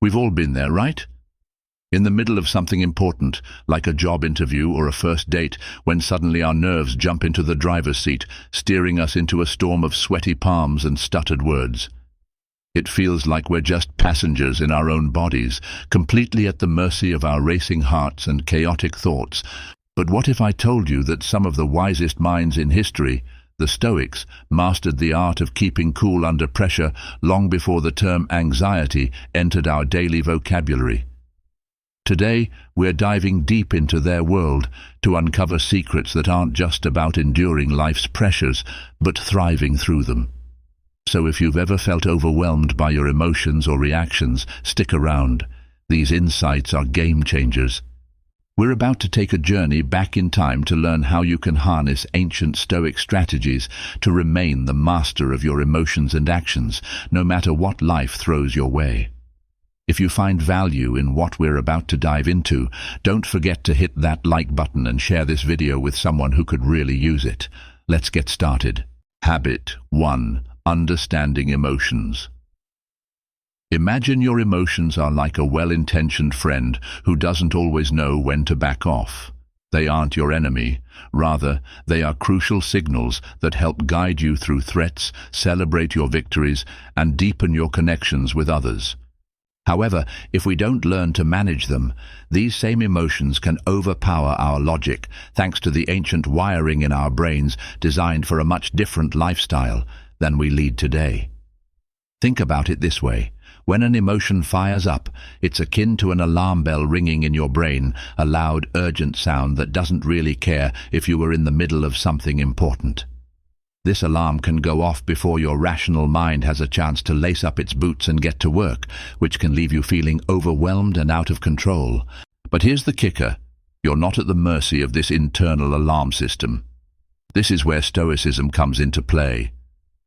We've all been there, right? In the middle of something important, like a job interview or a first date, when suddenly our nerves jump into the driver's seat, steering us into a storm of sweaty palms and stuttered words. It feels like we're just passengers in our own bodies, completely at the mercy of our racing hearts and chaotic thoughts. But what if I told you that some of the wisest minds in history, the Stoics, mastered the art of keeping cool under pressure long before the term anxiety entered our daily vocabulary? Today, we're diving deep into their world to uncover secrets that aren't just about enduring life's pressures, but thriving through them. So if you've ever felt overwhelmed by your emotions or reactions, stick around. These insights are game changers. We're about to take a journey back in time to learn how you can harness ancient Stoic strategies to remain the master of your emotions and actions, no matter what life throws your way. If you find value in what we're about to dive into, don't forget to hit that like button and share this video with someone who could really use it. Let's get started. Habit 1. Understanding emotions. Imagine your emotions are like a well-intentioned friend who doesn't always know when to back off. They aren't your enemy. Rather, they are crucial signals that help guide you through threats, celebrate your victories, and deepen your connections with others. However, if we don't learn to manage them, these same emotions can overpower our logic, thanks to the ancient wiring in our brains designed for a much different lifestyle than we lead today. Think about it this way. When an emotion fires up, it's akin to an alarm bell ringing in your brain, a loud, urgent sound that doesn't really care if you were in the middle of something important. This alarm can go off before your rational mind has a chance to lace up its boots and get to work, which can leave you feeling overwhelmed and out of control. But here's the kicker. You're not at the mercy of this internal alarm system. This is where Stoicism comes into play.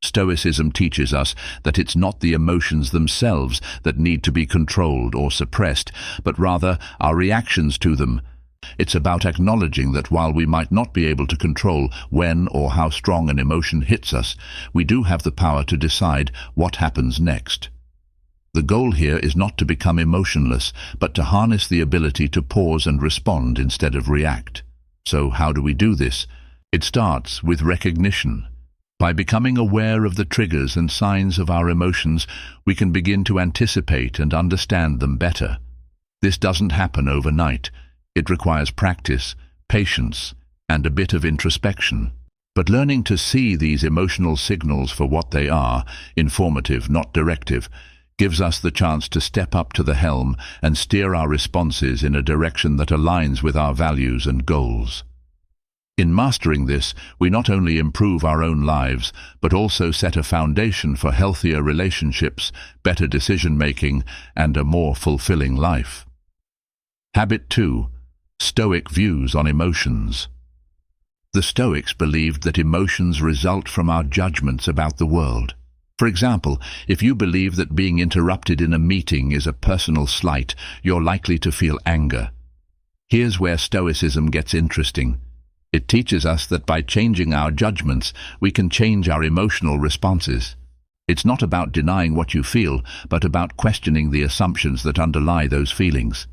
Stoicism teaches us that it's not the emotions themselves that need to be controlled or suppressed, but rather our reactions to them. It's about acknowledging that while we might not be able to control when or how strong an emotion hits us, we do have the power to decide what happens next. The goal here is not to become emotionless, but to harness the ability to pause and respond instead of react. So how do we do this? It starts with recognition. By becoming aware of the triggers and signs of our emotions, we can begin to anticipate and understand them better. This doesn't happen overnight. It requires practice, patience, and a bit of introspection. But learning to see these emotional signals for what they are, informative, not directive, gives us the chance to step up to the helm and steer our responses in a direction that aligns with our values and goals. In mastering this, we not only improve our own lives, but also set a foundation for healthier relationships, better decision-making, and a more fulfilling life. Habit 2. Stoic views on emotions. The Stoics believed that emotions result from our judgments about the world. For example, if you believe that being interrupted in a meeting is a personal slight, you're likely to feel anger. Here's where Stoicism gets interesting. It teaches us that by changing our judgments, we can change our emotional responses. It's not about denying what you feel, but about questioning the assumptions that underlie those feelings.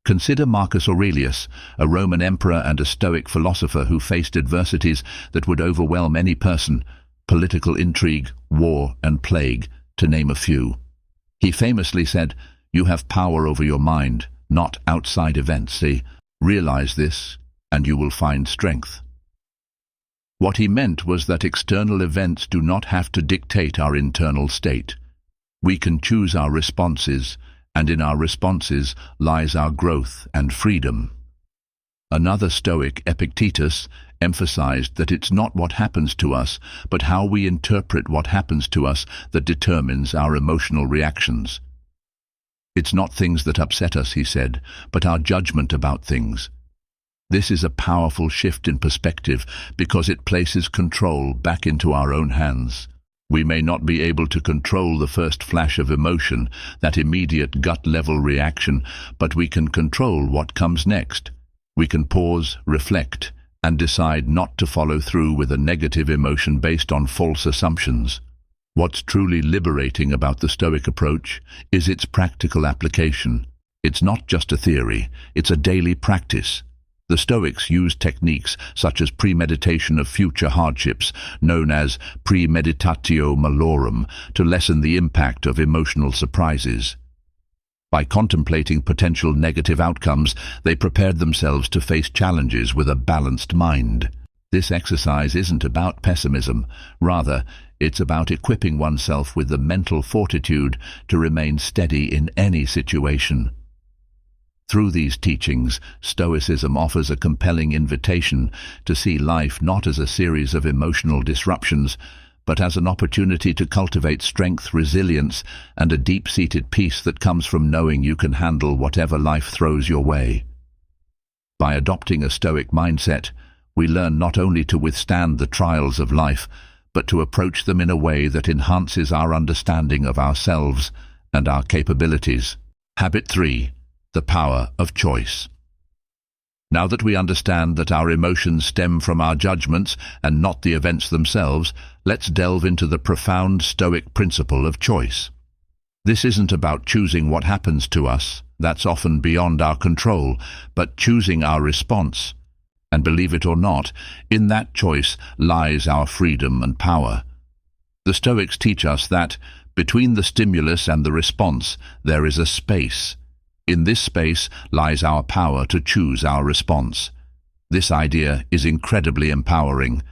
Consider Marcus Aurelius, a Roman emperor and a Stoic philosopher who faced adversities that would overwhelm any person: political intrigue, war, and plague, to name a few. He famously said, "You have power over your mind, not outside events. See, realize this, and you will find strength." What he meant was that external events do not have to dictate our internal state. We can choose our responses, and in our responses lies our growth and freedom. Another Stoic, Epictetus, emphasized that it's not what happens to us, but how we interpret what happens to us that determines our emotional reactions. It's not things that upset us, he said, but our judgment about things. This is a powerful shift in perspective because it places control back into our own hands. We may not be able to control the first flash of emotion, that immediate gut-level reaction, but we can control what comes next. We can pause, reflect, and decide not to follow through with a negative emotion based on false assumptions. What's truly liberating about the Stoic approach is its practical application. It's not just a theory, it's a daily practice. The Stoics use techniques such as premeditation of future hardships, known as premeditatio malorum, to lessen the impact of emotional surprises. By contemplating potential negative outcomes, they prepared themselves to face challenges with a balanced mind. This exercise isn't about pessimism. Rather, it's about equipping oneself with the mental fortitude to remain steady in any situation. Through these teachings, Stoicism offers a compelling invitation to see life not as a series of emotional disruptions, but as an opportunity to cultivate strength, resilience, and a deep-seated peace that comes from knowing you can handle whatever life throws your way. By adopting a Stoic mindset, we learn not only to withstand the trials of life, but to approach them in a way that enhances our understanding of ourselves and our capabilities. Habit 3. The power of choice. Now that we understand that our emotions stem from our judgments and not the events themselves, let's delve into the profound Stoic principle of choice. This isn't about choosing what happens to us, that's often beyond our control, but choosing our response. And believe it or not, in that choice lies our freedom and power. The Stoics teach us that, between the stimulus and the response, there is a space. In this space lies our power to choose our response. This idea is incredibly empowering.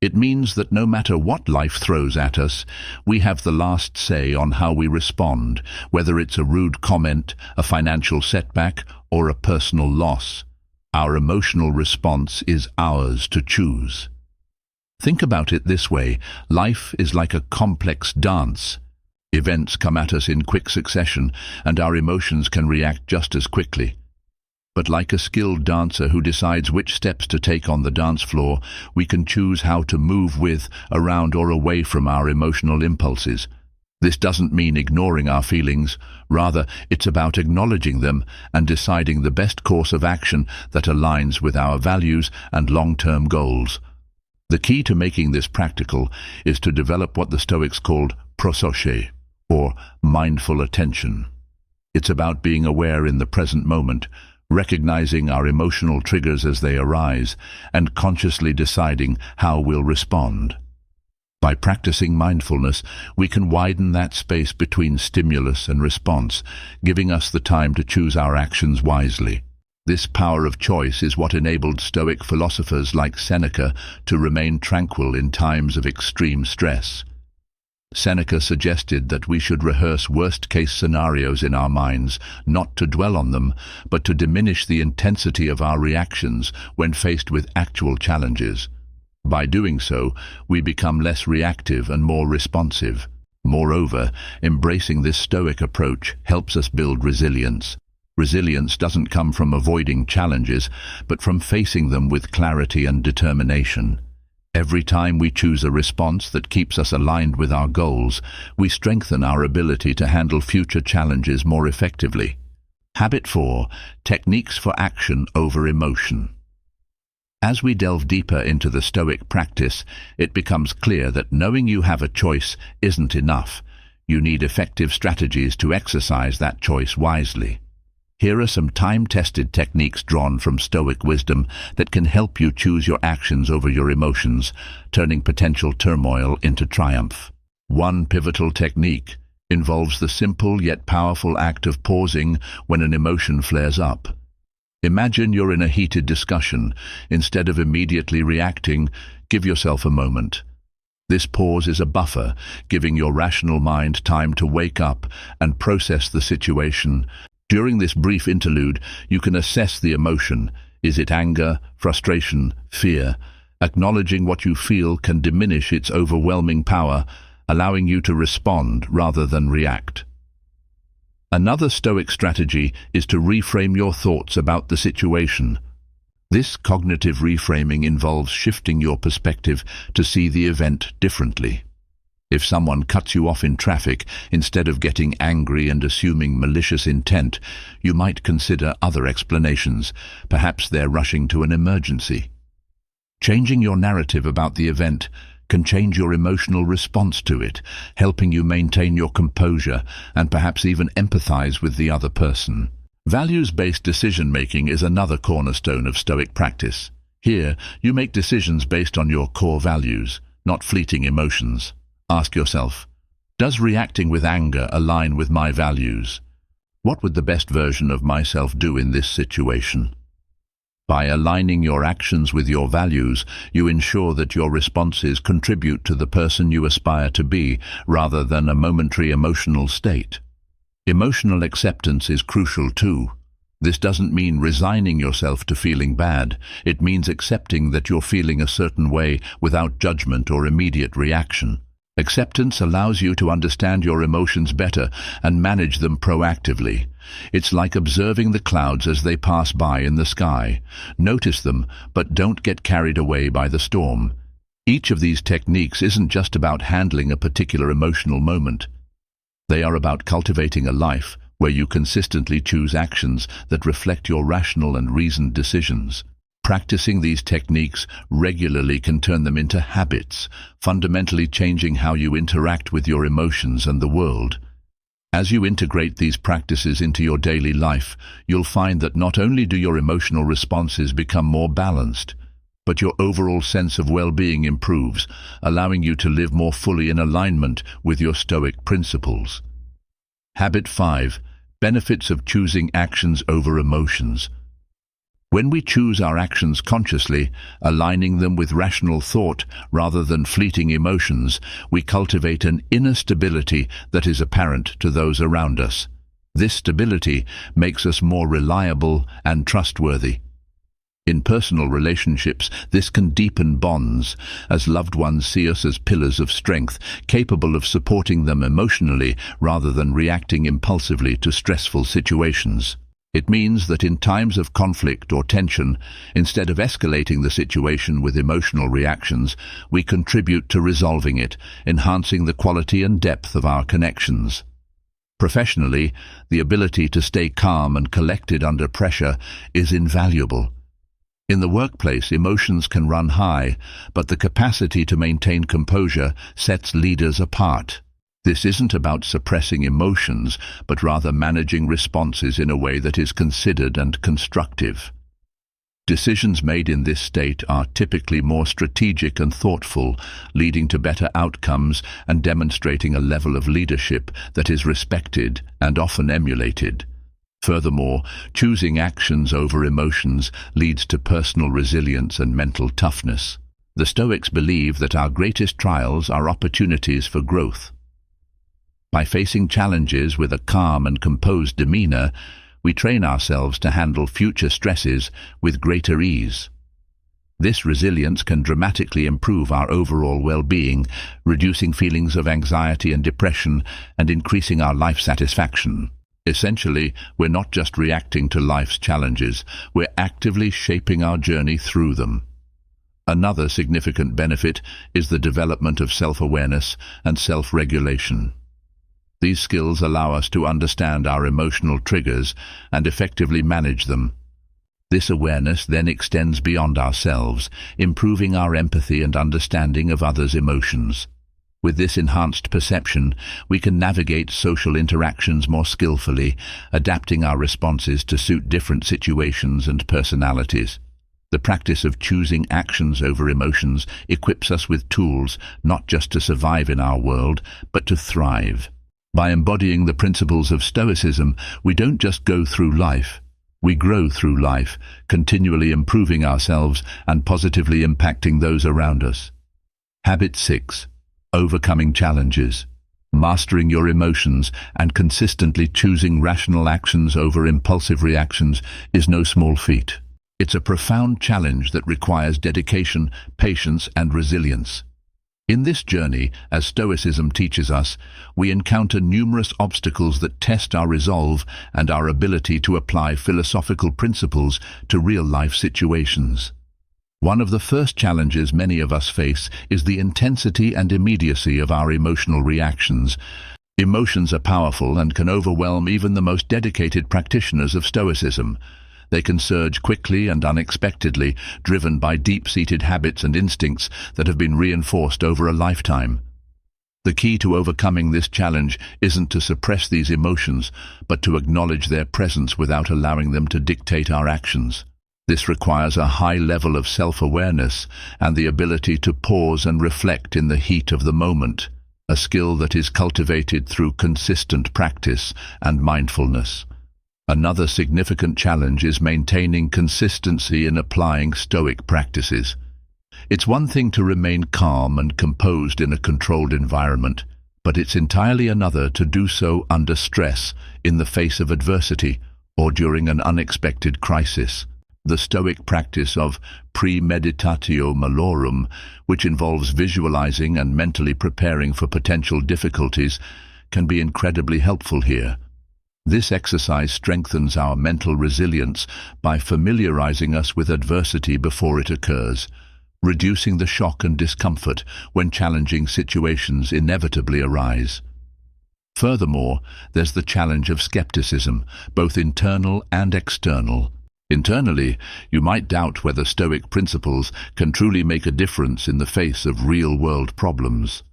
It means that no matter what life throws at us, we have the last say on how we respond, whether it's a rude comment, a financial setback, or a personal loss. Our emotional response is ours to choose. Think about it this way: life is like a complex dance. Events come at us in quick succession, and our emotions can react just as quickly. But like a skilled dancer who decides which steps to take on the dance floor, we can choose how to move with, around, or away from our emotional impulses. This doesn't mean ignoring our feelings. Rather, it's about acknowledging them and deciding the best course of action that aligns with our values and long-term goals. The key to making this practical is to develop what the Stoics called prosoche, or mindful attention. It's about being aware in the present moment, recognizing our emotional triggers as they arise, and consciously deciding how we'll respond. By practicing mindfulness, we can widen that space between stimulus and response, giving us the time to choose our actions wisely. This power of choice is what enabled Stoic philosophers like Seneca to remain tranquil in times of extreme stress. Seneca suggested that we should rehearse worst-case scenarios in our minds, not to dwell on them, but to diminish the intensity of our reactions when faced with actual challenges. By doing so, we become less reactive and more responsive. Moreover, embracing this Stoic approach helps us build resilience. Resilience doesn't come from avoiding challenges, but from facing them with clarity and determination. Every time we choose a response that keeps us aligned with our goals, we strengthen our ability to handle future challenges more effectively. Habit 4. Techniques for action over emotion. As we delve deeper into the Stoic practice, it becomes clear that knowing you have a choice isn't enough. You need effective strategies to exercise that choice wisely. Here are some time-tested techniques drawn from Stoic wisdom that can help you choose your actions over your emotions, turning potential turmoil into triumph. One pivotal technique involves the simple yet powerful act of pausing when an emotion flares up. Imagine you're in a heated discussion. Instead of immediately reacting, give yourself a moment. This pause is a buffer, giving your rational mind time to wake up and process the situation. During this brief interlude, you can assess the emotion. Is it anger, frustration, fear? Acknowledging what you feel can diminish its overwhelming power, allowing you to respond rather than react. Another Stoic strategy is to reframe your thoughts about the situation. This cognitive reframing involves shifting your perspective to see the event differently. If someone cuts you off in traffic, instead of getting angry and assuming malicious intent, you might consider other explanations. Perhaps they're rushing to an emergency. Changing your narrative about the event can change your emotional response to it, helping you maintain your composure and perhaps even empathize with the other person. Values-based decision-making is another cornerstone of Stoic practice. Here, you make decisions based on your core values, not fleeting emotions. Ask yourself, does reacting with anger align with my values? What would the best version of myself do in this situation? By aligning your actions with your values, you ensure that your responses contribute to the person you aspire to be, rather than a momentary emotional state. Emotional acceptance is crucial too. This doesn't mean resigning yourself to feeling bad. It means accepting that you're feeling a certain way without judgment or immediate reaction. Acceptance allows you to understand your emotions better and manage them proactively. It's like observing the clouds as they pass by in the sky. Notice them, but don't get carried away by the storm. Each of these techniques isn't just about handling a particular emotional moment. They are about cultivating a life where you consistently choose actions that reflect your rational and reasoned decisions. Practicing these techniques regularly can turn them into habits, fundamentally changing how you interact with your emotions and the world. As you integrate these practices into your daily life, you'll find that not only do your emotional responses become more balanced, but your overall sense of well-being improves, allowing you to live more fully in alignment with your Stoic principles. Habit 5. Benefits of choosing actions over emotions. When we choose our actions consciously, aligning them with rational thought rather than fleeting emotions, we cultivate an inner stability that is apparent to those around us. This stability makes us more reliable and trustworthy. In personal relationships, this can deepen bonds, as loved ones see us as pillars of strength, capable of supporting them emotionally rather than reacting impulsively to stressful situations. It means that in times of conflict or tension, instead of escalating the situation with emotional reactions, we contribute to resolving it, enhancing the quality and depth of our connections. Professionally, the ability to stay calm and collected under pressure is invaluable. In the workplace, emotions can run high, but the capacity to maintain composure sets leaders apart. This isn't about suppressing emotions, but rather managing responses in a way that is considered and constructive. Decisions made in this state are typically more strategic and thoughtful, leading to better outcomes and demonstrating a level of leadership that is respected and often emulated. Furthermore, choosing actions over emotions leads to personal resilience and mental toughness. The Stoics believe that our greatest trials are opportunities for growth. By facing challenges with a calm and composed demeanor, we train ourselves to handle future stresses with greater ease. This resilience can dramatically improve our overall well-being, reducing feelings of anxiety and depression and increasing our life satisfaction. Essentially, we're not just reacting to life's challenges, we're actively shaping our journey through them. Another significant benefit is the development of self-awareness and self-regulation. These skills allow us to understand our emotional triggers and effectively manage them. This awareness then extends beyond ourselves, improving our empathy and understanding of others' emotions. With this enhanced perception, we can navigate social interactions more skillfully, adapting our responses to suit different situations and personalities. The practice of choosing actions over emotions equips us with tools not just to survive in our world, but to thrive. By embodying the principles of Stoicism, we don't just go through life. We grow through life, continually improving ourselves and positively impacting those around us. Habit 6. Overcoming challenges. Mastering your emotions and consistently choosing rational actions over impulsive reactions is no small feat. It's a profound challenge that requires dedication, patience, and resilience. In this journey, as Stoicism teaches us, we encounter numerous obstacles that test our resolve and our ability to apply philosophical principles to real-life situations. One of the first challenges many of us face is the intensity and immediacy of our emotional reactions. Emotions are powerful and can overwhelm even the most dedicated practitioners of Stoicism. They can surge quickly and unexpectedly, driven by deep-seated habits and instincts that have been reinforced over a lifetime. The key to overcoming this challenge isn't to suppress these emotions, but to acknowledge their presence without allowing them to dictate our actions. This requires a high level of self-awareness and the ability to pause and reflect in the heat of the moment, a skill that is cultivated through consistent practice and mindfulness. Another significant challenge is maintaining consistency in applying Stoic practices. It's one thing to remain calm and composed in a controlled environment, but it's entirely another to do so under stress, in the face of adversity, or during an unexpected crisis. The Stoic practice of premeditatio malorum, which involves visualizing and mentally preparing for potential difficulties, can be incredibly helpful here. This exercise strengthens our mental resilience by familiarizing us with adversity before it occurs, reducing the shock and discomfort when challenging situations inevitably arise. Furthermore, there's the challenge of skepticism, both internal and external. Internally, you might doubt whether Stoic principles can truly make a difference in the face of real-world problems.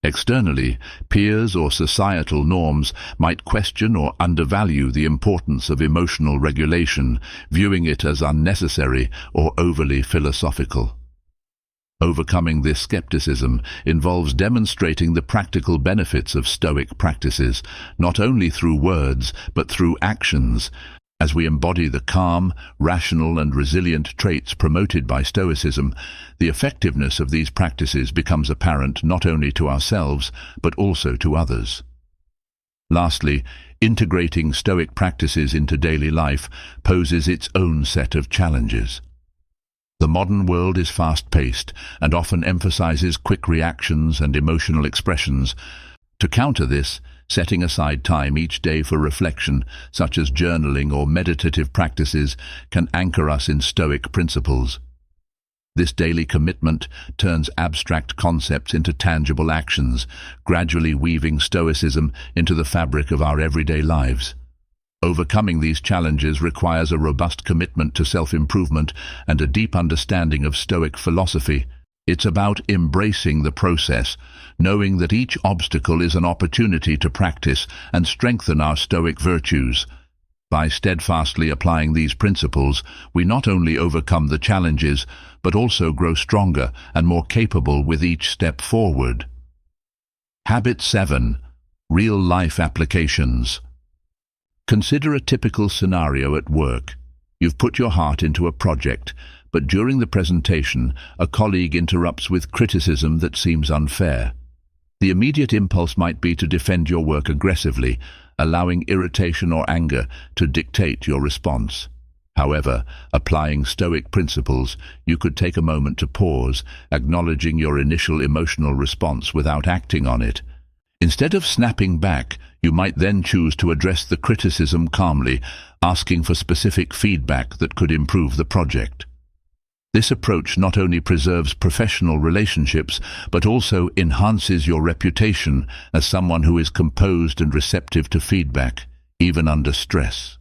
Externally, peers or societal norms might question or undervalue the importance of emotional regulation, viewing it as unnecessary or overly philosophical. Overcoming this skepticism involves demonstrating the practical benefits of Stoic practices, not only through words, but through actions. As we embody the calm, rational and resilient traits promoted by Stoicism, the effectiveness of these practices becomes apparent not only to ourselves, but also to others. Lastly, integrating Stoic practices into daily life poses its own set of challenges. The modern world is fast-paced and often emphasizes quick reactions and emotional expressions. To counter this, setting aside time each day for reflection, such as journaling or meditative practices, can anchor us in Stoic principles. This daily commitment turns abstract concepts into tangible actions, gradually weaving Stoicism into the fabric of our everyday lives. Overcoming these challenges requires a robust commitment to self-improvement and a deep understanding of Stoic philosophy. It's about embracing the process, knowing that each obstacle is an opportunity to practice and strengthen our Stoic virtues. By steadfastly applying these principles, we not only overcome the challenges, but also grow stronger and more capable with each step forward. Habit 7. Real-life applications. Consider a typical scenario at work. You've put your heart into a project, but during the presentation, a colleague interrupts with criticism that seems unfair. The immediate impulse might be to defend your work aggressively, allowing irritation or anger to dictate your response. However, applying Stoic principles, you could take a moment to pause, acknowledging your initial emotional response without acting on it. Instead of snapping back, you might then choose to address the criticism calmly, asking for specific feedback that could improve the project. This approach not only preserves professional relationships, but also enhances your reputation as someone who is composed and receptive to feedback, even under stress.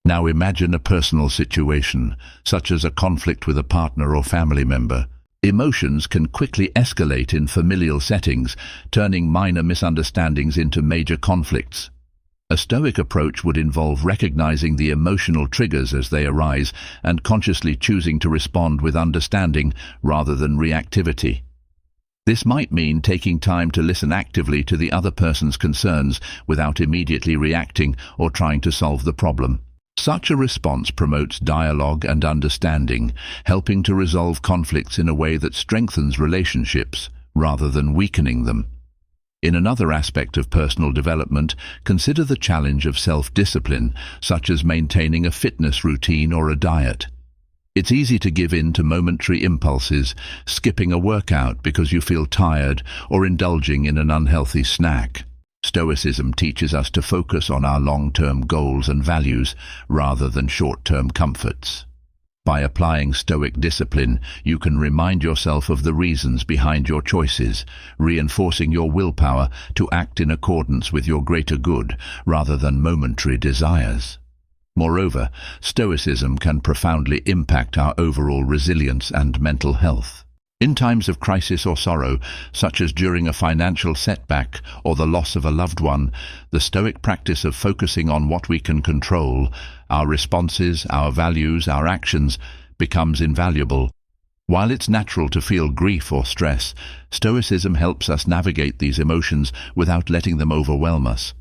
Now imagine a personal situation, such as a conflict with a partner or family member. Emotions can quickly escalate in familial settings, turning minor misunderstandings into major conflicts. A Stoic approach would involve recognizing the emotional triggers as they arise and consciously choosing to respond with understanding rather than reactivity. This might mean taking time to listen actively to the other person's concerns without immediately reacting or trying to solve the problem. Such a response promotes dialogue and understanding, helping to resolve conflicts in a way that strengthens relationships rather than weakening them. In another aspect of personal development, consider the challenge of self-discipline, such as maintaining a fitness routine or a diet. It's easy to give in to momentary impulses, skipping a workout because you feel tired or indulging in an unhealthy snack. Stoicism teaches us to focus on our long-term goals and values rather than short-term comforts. By applying Stoic discipline, you can remind yourself of the reasons behind your choices, reinforcing your willpower to act in accordance with your greater good rather than momentary desires. Moreover, Stoicism can profoundly impact our overall resilience and mental health. In times of crisis or sorrow, such as during a financial setback or the loss of a loved one, the Stoic practice of focusing on what we can control, our responses, our values, our actions, becomes invaluable. While it's natural to feel grief or stress, Stoicism helps us navigate these emotions without letting them overwhelm us.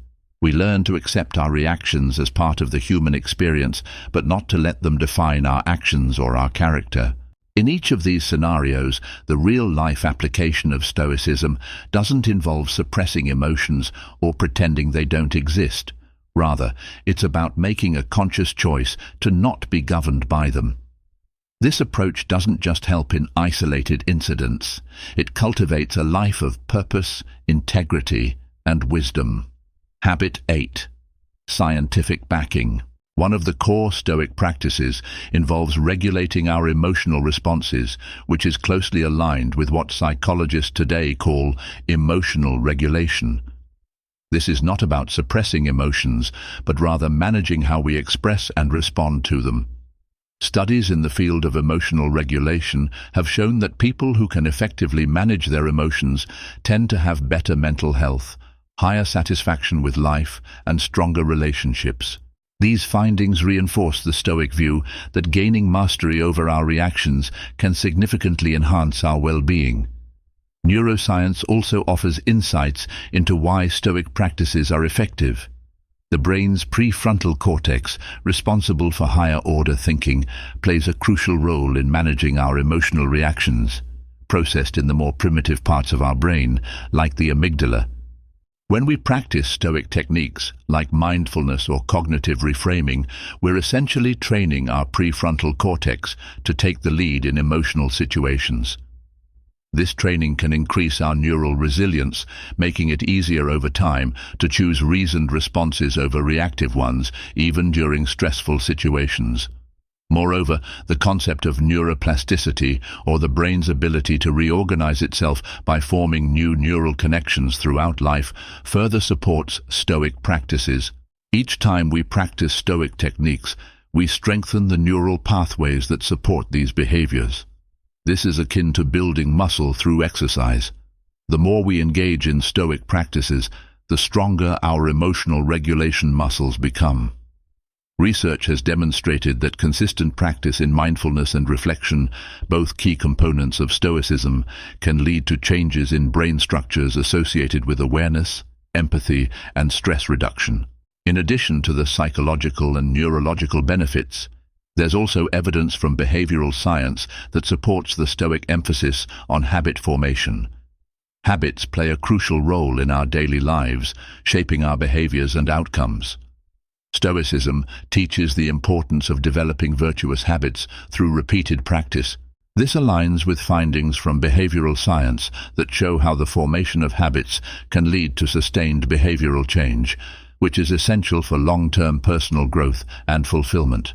We learn to accept our reactions as part of the human experience, but not to let them define our actions or our character. In each of these scenarios, the real-life application of Stoicism doesn't involve suppressing emotions or pretending they don't exist. Rather, it's about making a conscious choice to not be governed by them. This approach doesn't just help in isolated incidents. It cultivates a life of purpose, integrity, and wisdom. Habit 8. Scientific backing. One of the core Stoic practices involves regulating our emotional responses, which is closely aligned with what psychologists today call emotional regulation. This is not about suppressing emotions, but rather managing how we express and respond to them. Studies in the field of emotional regulation have shown that people who can effectively manage their emotions tend to have better mental health, higher satisfaction with life, and stronger relationships. These findings reinforce the Stoic view that gaining mastery over our reactions can significantly enhance our well-being. Neuroscience also offers insights into why Stoic practices are effective. The brain's prefrontal cortex, responsible for higher-order thinking, plays a crucial role in managing our emotional reactions, processed in the more primitive parts of our brain, like the amygdala. When we practice Stoic techniques, like mindfulness or cognitive reframing, we're essentially training our prefrontal cortex to take the lead in emotional situations. This training can increase our neural resilience, making it easier over time to choose reasoned responses over reactive ones, even during stressful situations. Moreover, the concept of neuroplasticity, or the brain's ability to reorganize itself by forming new neural connections throughout life, further supports Stoic practices. Each time we practice Stoic techniques, we strengthen the neural pathways that support these behaviors. This is akin to building muscle through exercise. The more we engage in Stoic practices, the stronger our emotional regulation muscles become. Research has demonstrated that consistent practice in mindfulness and reflection, both key components of Stoicism, can lead to changes in brain structures associated with awareness, empathy, and stress reduction. In addition to the psychological and neurological benefits, there's also evidence from behavioral science that supports the Stoic emphasis on habit formation. Habits play a crucial role in our daily lives, shaping our behaviors and outcomes. Stoicism teaches the importance of developing virtuous habits through repeated practice. This aligns with findings from behavioral science that show how the formation of habits can lead to sustained behavioral change, which is essential for long-term personal growth and fulfillment.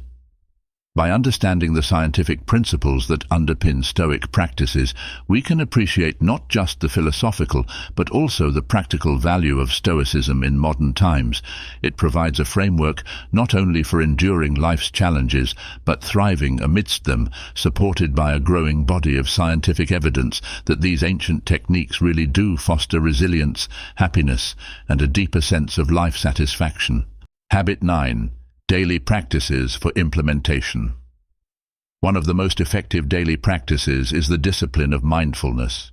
By understanding the scientific principles that underpin Stoic practices, we can appreciate not just the philosophical, but also the practical value of Stoicism in modern times. It provides a framework not only for enduring life's challenges, but thriving amidst them, supported by a growing body of scientific evidence that these ancient techniques really do foster resilience, happiness, and a deeper sense of life satisfaction. Habit 9. Daily practices for implementation. One of the most effective daily practices is the discipline of mindfulness.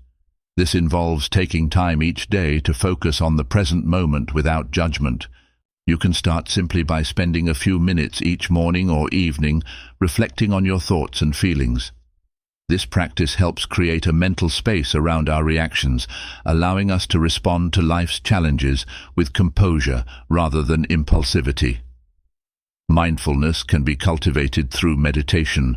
This involves taking time each day to focus on the present moment without judgment. You can start simply by spending a few minutes each morning or evening reflecting on your thoughts and feelings. This practice helps create a mental space around our reactions, allowing us to respond to life's challenges with composure rather than impulsivity. Mindfulness can be cultivated through meditation,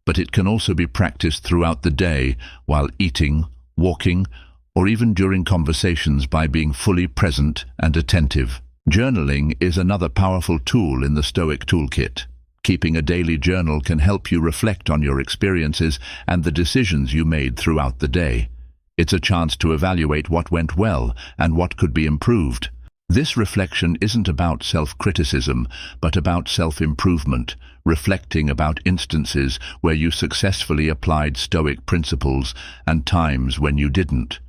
but it can also be practiced throughout the day while eating, walking, or even during conversations by being fully present and attentive. Journaling is another powerful tool in the Stoic toolkit. Keeping a daily journal can help you reflect on your experiences and the decisions you made throughout the day. It's a chance to evaluate what went well and what could be improved. This reflection isn't about self-criticism, but about self-improvement, reflecting about instances where you successfully applied Stoic principles and times when you didn't.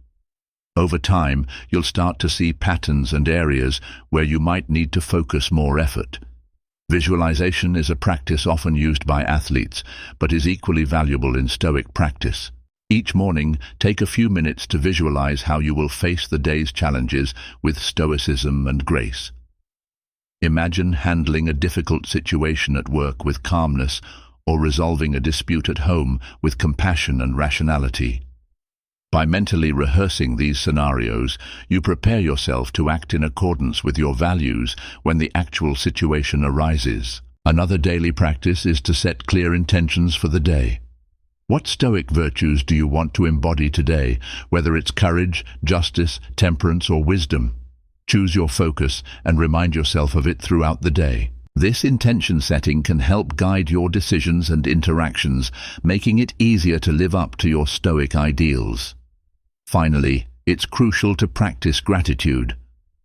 Over time, you'll start to see patterns and areas where you might need to focus more effort. Visualization is a practice often used by athletes, but is equally valuable in Stoic practice. Each morning, take a few minutes to visualize how you will face the day's challenges with stoicism and grace. Imagine handling a difficult situation at work with calmness, or resolving a dispute at home with compassion and rationality. By mentally rehearsing these scenarios, you prepare yourself to act in accordance with your values when the actual situation arises. Another daily practice is to set clear intentions for the day. What Stoic virtues do you want to embody today, whether it's courage, justice, temperance, or wisdom? Choose your focus and remind yourself of it throughout the day. This intention setting can help guide your decisions and interactions, making it easier to live up to your Stoic ideals. Finally, it's crucial to practice gratitude.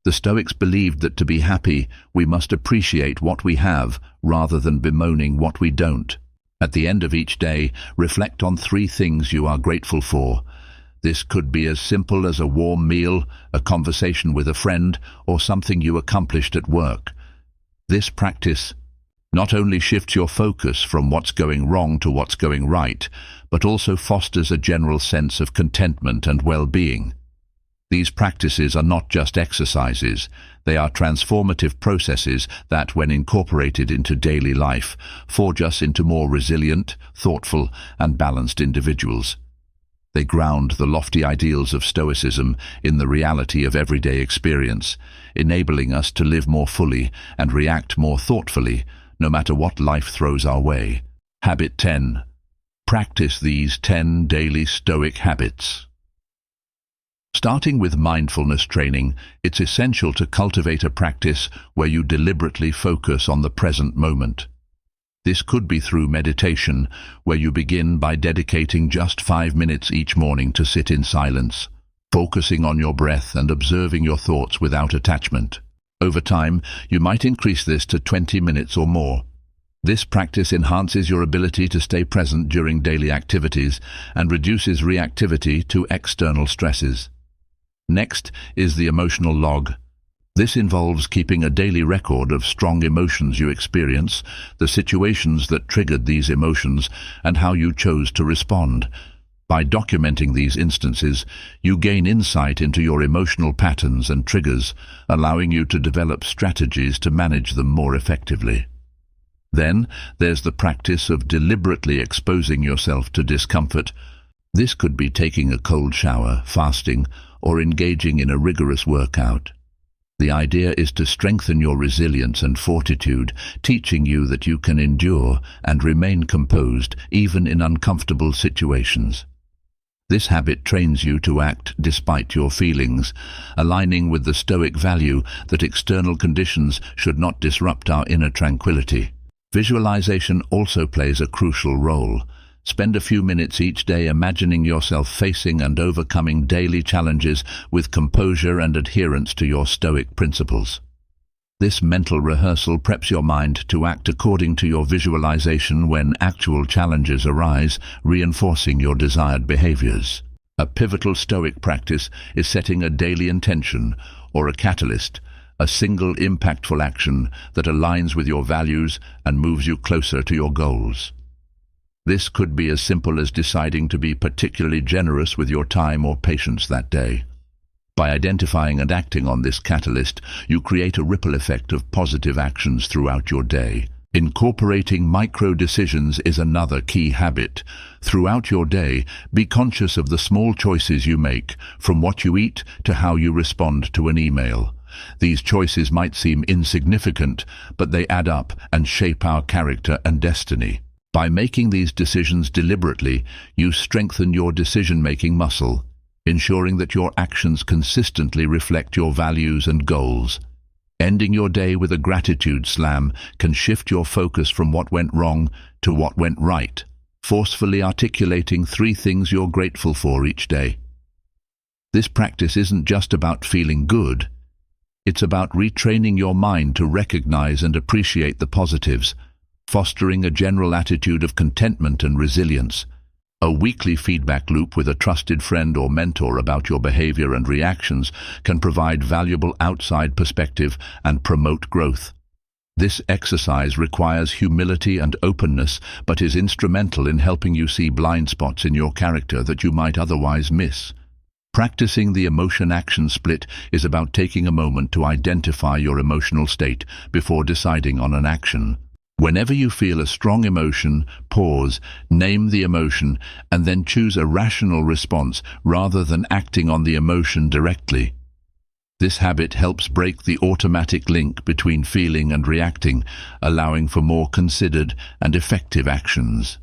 The Stoics believed that to be happy, we must appreciate what we have rather than bemoaning what we don't. At the end of each day, reflect on 3 things you are grateful for. This could be as simple as a warm meal, a conversation with a friend, or something you accomplished at work. This practice not only shifts your focus from what's going wrong to what's going right, but also fosters a general sense of contentment and well-being. These practices are not just exercises, they are transformative processes that, when incorporated into daily life, forge us into more resilient, thoughtful, and balanced individuals. They ground the lofty ideals of Stoicism in the reality of everyday experience, enabling us to live more fully and react more thoughtfully, no matter what life throws our way. Habit 10. Practice these 10 daily Stoic habits. Starting with mindfulness training, it's essential to cultivate a practice where you deliberately focus on the present moment. This could be through meditation, where you begin by dedicating just 5 minutes each morning to sit in silence, focusing on your breath and observing your thoughts without attachment. Over time, you might increase this to 20 minutes or more. This practice enhances your ability to stay present during daily activities and reduces reactivity to external stresses. Next is the emotional log. This involves keeping a daily record of strong emotions you experience, the situations that triggered these emotions, and how you chose to respond. By documenting these instances, you gain insight into your emotional patterns and triggers, allowing you to develop strategies to manage them more effectively. Then, there's the practice of deliberately exposing yourself to discomfort. This could be taking a cold shower, fasting, or engaging in a rigorous workout. The idea is to strengthen your resilience and fortitude, teaching you that you can endure and remain composed even in uncomfortable situations. This habit trains you to act despite your feelings, aligning with the Stoic value that external conditions should not disrupt our inner tranquility. Visualization also plays a crucial role. Spend a few minutes each day imagining yourself facing and overcoming daily challenges with composure and adherence to your Stoic principles. This mental rehearsal preps your mind to act according to your visualization when actual challenges arise, reinforcing your desired behaviors. A pivotal Stoic practice is setting a daily intention, or a catalyst, a single impactful action that aligns with your values and moves you closer to your goals. This could be as simple as deciding to be particularly generous with your time or patience that day. By identifying and acting on this catalyst, you create a ripple effect of positive actions throughout your day. Incorporating micro-decisions is another key habit. Throughout your day, be conscious of the small choices you make, from what you eat to how you respond to an email. These choices might seem insignificant, but they add up and shape our character and destiny. By making these decisions deliberately, you strengthen your decision-making muscle, ensuring that your actions consistently reflect your values and goals. Ending your day with a gratitude slam can shift your focus from what went wrong to what went right, forcefully articulating 3 things you're grateful for each day. This practice isn't just about feeling good. It's about retraining your mind to recognize and appreciate the positives, fostering a general attitude of contentment and resilience. A weekly feedback loop with a trusted friend or mentor about your behavior and reactions can provide valuable outside perspective and promote growth. This exercise requires humility and openness, but is instrumental in helping you see blind spots in your character that you might otherwise miss. Practicing the emotion-action split is about taking a moment to identify your emotional state before deciding on an action. Whenever you feel a strong emotion, pause, name the emotion, and then choose a rational response rather than acting on the emotion directly. This habit helps break the automatic link between feeling and reacting, allowing for more considered and effective actions.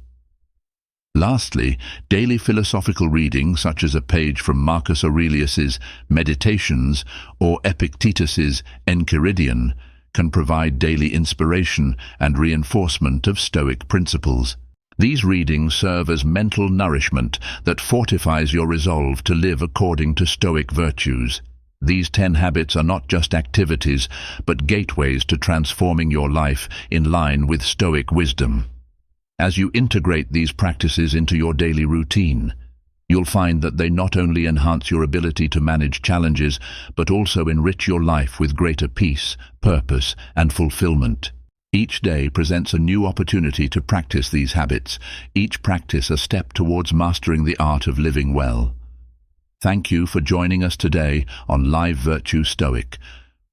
Lastly, daily philosophical reading, such as a page from Marcus Aurelius's Meditations or Epictetus's Enchiridion, can provide daily inspiration and reinforcement of Stoic principles. These readings serve as mental nourishment that fortifies your resolve to live according to Stoic virtues. These 10 habits are not just activities, but gateways to transforming your life in line with Stoic wisdom. As you integrate these practices into your daily routine, you'll find that they not only enhance your ability to manage challenges, but also enrich your life with greater peace, purpose, and fulfillment. Each day presents a new opportunity to practice these habits, each practice a step towards mastering the art of living well. Thank you for joining us today on Live Virtue Stoic.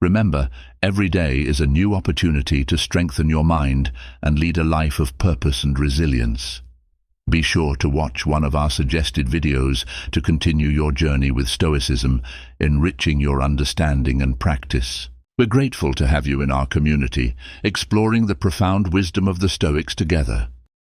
Remember, every day is a new opportunity to strengthen your mind and lead a life of purpose and resilience. Be sure to watch one of our suggested videos to continue your journey with Stoicism, enriching your understanding and practice. We're grateful to have you in our community, exploring the profound wisdom of the Stoics together.